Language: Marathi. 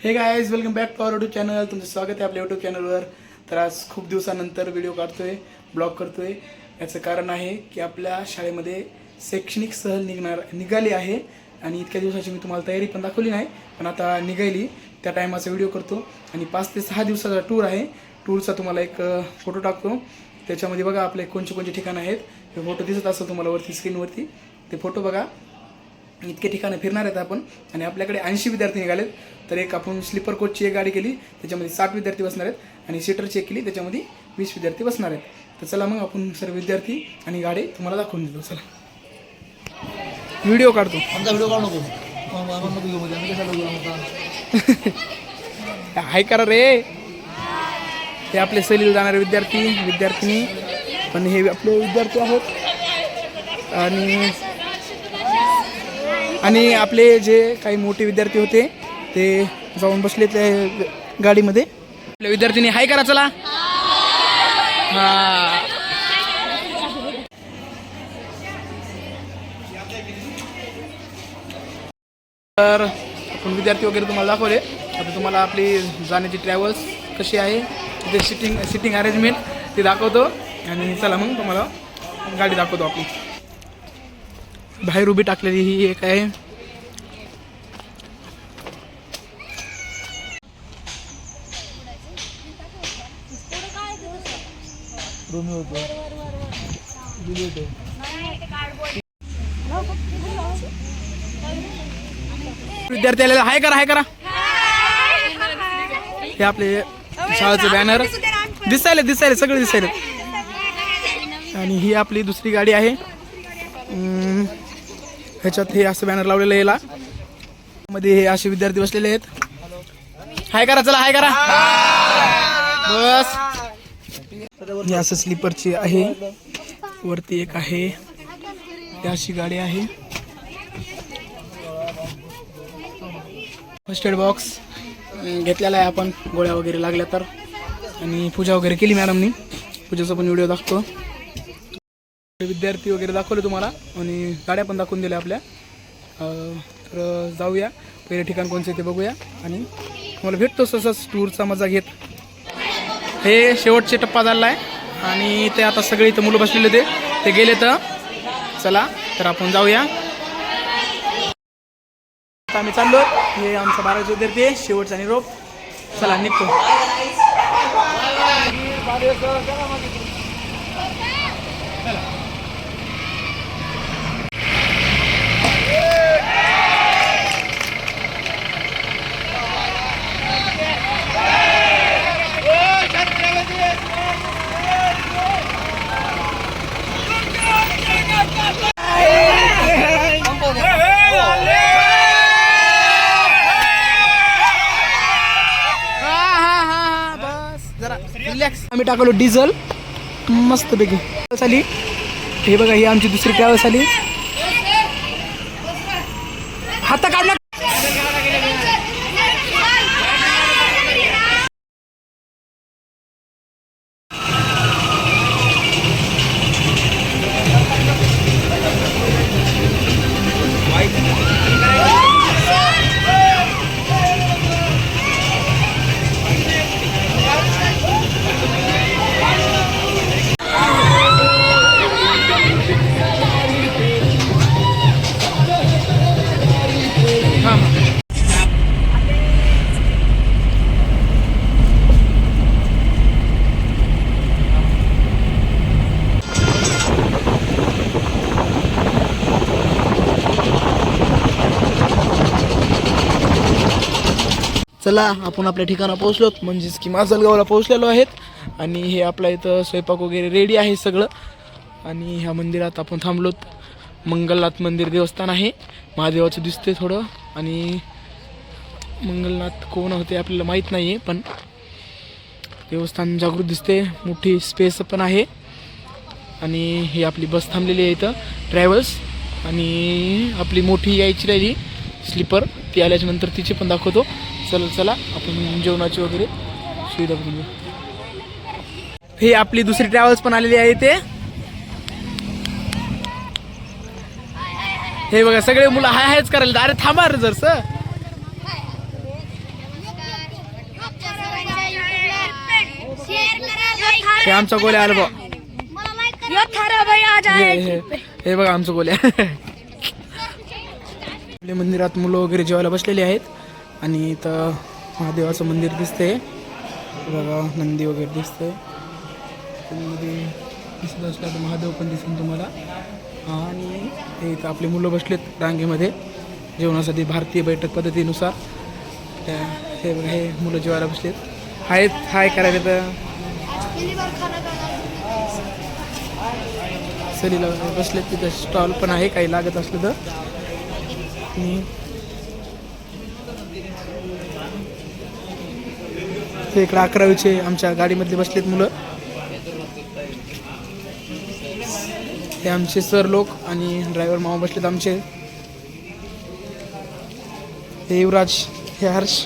हे guys, welcome back to our YouTube channel. तुमचं स्वागत आहे आपल्या यूट्यूब चॅनलवर. तर आज खूप दिवसानंतर व्हिडिओ काढतोय, ब्लॉग करतोय. याचं कारण आहे की आपल्या शाळेमध्ये शैक्षणिक सहल निघाली आहे आणि इतक्या दिवसाची मी तुम्हाला तयारी पण दाखवली नाही, पण आता निघाली त्या टायमाचा व्हिडिओ करतो. आणि 5 ते 6 दिवसाचा टूर आहे. टूरचा तुम्हाला एक फोटो टाकतो. त्याच्यामध्ये बघा आपले कोणते ठिकाणं आहेत. हे फोटो दिसत असेल तुम्हाला वरती स्क्रीनवरती. ते फोटो बघा. इतके ठिकाणं फिरणार आहेत आपण. आणि आपल्याकडे 80 विद्यार्थी निघालेत. तर एक आपण स्लीपर कोचची एक गाडी केली, त्याच्यामध्ये 60 विद्यार्थी बसणार आहेत. आणि सीटर चेक केली, त्याच्यामध्ये 20 विद्यार्थी बसणार आहेत. तर चला मग आपण सर्व विद्यार्थी आणि गाडी तुम्हाला दाखवून देतो. चला व्हिडिओ काढतो. आमचा व्हिडिओ काढू नको. हाय करा रे. हे आपले सहलीला जाणारे विद्यार्थिनी पण हे आपले विद्यार्थी आहेत. आणि आपले जे काही मोठे विद्यार्थी होते ते जाऊन बसले त्या गाडीमध्ये. आपल्या विद्यार्थ्यांनी हाय करा. चला हा. तर आपण विद्यार्थी वगैरे तुम्हाला दाखवले. आता तुम्हाला आपली जाण्याची ट्रॅव्हल्स कशी आहे, तिथे सिटिंग अरेंजमेंट ते दाखवतो. आणि चला मग तुम्हाला गाडी दाखवतो. आपली बाहेर उभी टाकलेली ही एक आहे. विद्यार्थी आलेला हाय करा. हे आपले शाळेचे बॅनर दिसायले सगळे दिसायले. आणि ही आपली दुसरी गाडी आहे. ह्याच्यात हे असं बॅनर लावलेलं आहे. याला मध्ये हे असे विद्यार्थी बसलेले आहेत. हाय करा. चला हाय करा. बस. हे असं स्लीपरची आहे. वरती एक आहे. ही अशी गाडी आहे. फर्स्ट एड बॉक्स घेतलेला आहे आपण, गोळ्या वगैरे लागल्या तर. आणि पूजा वगैरे केली मॅडमनी. पूजेचा पण व्हिडिओ दाखवतो. विद्यार्थी वगैरे दाखवले तुम्हाला आणि गाड्या पण दाखवून दिल्या आपल्या. तर जाऊया. पहिले ठिकाण कोणचं ते बघूया आणि तुम्हाला भेटतो तसंच टूरचा मजा घेत. हे शेवटचे टप्पा झाला आहे आणि ते आता सगळे इथं मुलं बसलेले ते गेले. तर चला तर आपण जाऊया. आता आम्ही चाललो. हे आमचा 12वीचा विद्यार्थी आहे. शेवटचा निरोप. चला निघतो. आम्ही टाकलो डिझेल मस्त पैकी आली. हे बघा, ही आमची दुसरी ट्रॅव्हल्स आली. हाता काढला. चला आपण आपल्या ठिकाणा पोहोचलो, म्हणजेच की माजलगावला पोहोचलेलो आहेत. आणि हे आपल्या इथं स्वयंपाक वगैरे रेडी आहे सगळं. आणि ह्या मंदिरात आपण थांबलोत. मंगलनाथ मंदिर देवस्थान आहे. महादेवाचं दिसते थोडं. आणि मंगलनाथ कोण होते आपल्याला माहीत नाही आहे, पण देवस्थान जागृत दिसते. मोठी स्पेस पण आहे. आणि ही आपली बस थांबलेली आहे इथं, ट्रॅव्हल्स. आणि आपली मोठी यायची राहिली स्लीपर, ती आल्याच्या नंतर तिची पण दाखवतो. चला आपण जेवणाची वगैरे सुविधा बघून घेऊ. ही आपली दुसरी ट्रॅव्हल्स पण आलेली आहे इथे. हे बघा, सगळे मुलं हायच करायला. अरे थांबा रे जरसं. हे आमचा गोल्या आला बा. हे बघा आमचं गोल्या. आपल्या मंदिरात मुलं वगैरे जेवायला बसलेली आहेत आणि इथं महादेवाचं मंदिर दिसतंय बघा, नंदी वगैरे दिसतंय. मध्ये दिसत असला तर महादेव पण दिसेल तुम्हाला. आणि हे इथं आपली मुलं बसलेत रांगेमध्ये जेवणासाठी भारतीय बैठक पद्धतीनुसार. हे बघा, हे मुलं जेवायला बसलेत. हाय करायला तर सलीला बसलेत. तिथं स्टॉल पण आहे काही लागत असलं तर. इकडे 11वीचे आमच्या गाडीमधले बसलेत मुलं. हे आमचे सर लोक आणि ड्रायव्हर मामा बसलेत आमचे. हे युवराज, हे हर्ष.